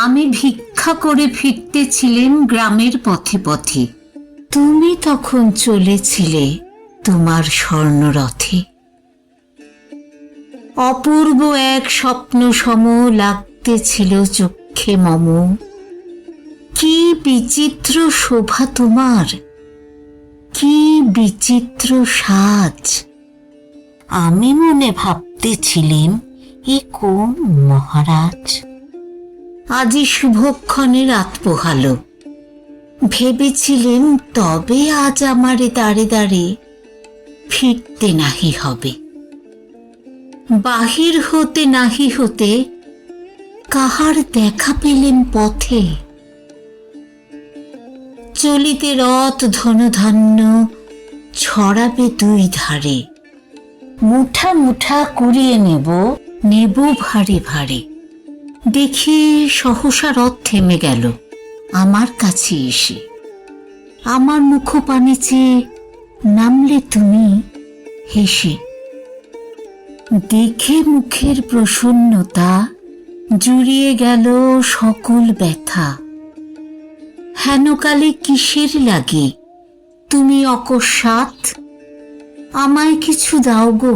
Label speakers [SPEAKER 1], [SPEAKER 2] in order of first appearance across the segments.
[SPEAKER 1] আমি ভিক্ষা করে ফিরতেছিলেম গ্রামের পথে পথে। তুমি তখন চলেছিলে তোমার স্বর্ণরথে। অপূর্ব এক স্বপ্ন সম লাগতেছিল চক্ষে মম। কি বিচিত্র শোভা তোমার, কি বিচিত্র সাজ। আমি মনে ভাবতেছিলেম এ কোন মহারাজ। আজি শুভক্ষণে রাত পোহালো। ভেবেছিলেম তবে আজ আমারে দাঁড়ে দাঁড়ে ফিরতে নাহি হবে। বাহির হতে নাহি হতে কাহার দেখা পেলেম পথে। চলিতে রথ ধনধান্য ছড়াবে দুই ধারে। মুঠা মুঠা কুড়িয়ে নেব, নেব ভারে ভারে। দেখি সহসা রথ থেমে গেল আমার কাছে এসে। আমার মুখপানে চেয়ে নামলে তুমি হেসে। দেখে মুখের প্রসন্নতা জুড়িয়ে গেল সকল ব্যথা। হেনকালে কিসের লাগে তুমি অকস্মাৎ? আমায় কিছু দাও গো,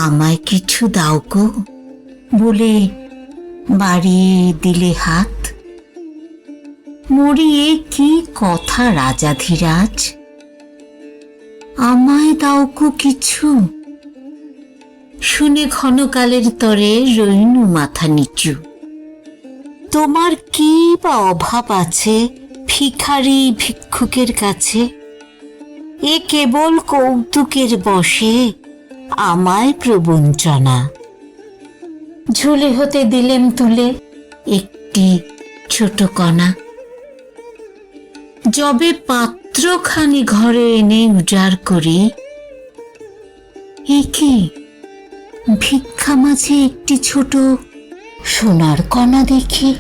[SPEAKER 1] আমায় কিছু দাও গো বলে বাড়িয়ে দিলে হাত। মরিয়ে কি কথা রাজাধিরাজ, আমায় দাও গো কিছু। শুনে ক্ষণকালের তরে রইনু মাথা নিচু। তোমার কি বা অভাব আছে ভিখারি ভিক্ষুকের কাছে? এ কেবল কৌতুকের বশে আমায় প্রবঞ্চনা। ঝুলি হতে দিলেম তুলে একটি ছোট কণা। যবে পাত্রখানি ঘরে এনে উজাড় করি, এ কি ভিক্ষা মাঝে একটি ছোট সোনার কণা দেখি।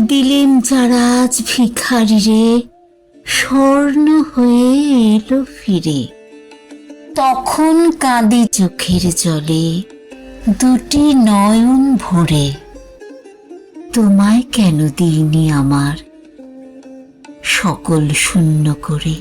[SPEAKER 1] দিলেম যারা আজ ভিখারিরে স্বর্ণ হয়ে এলো ফিরে। তখন কাঁদি চোখের জলে দুটি নয়ন ভরে। তোমায় কেন দিইনি আমার সকল শূন্য করে।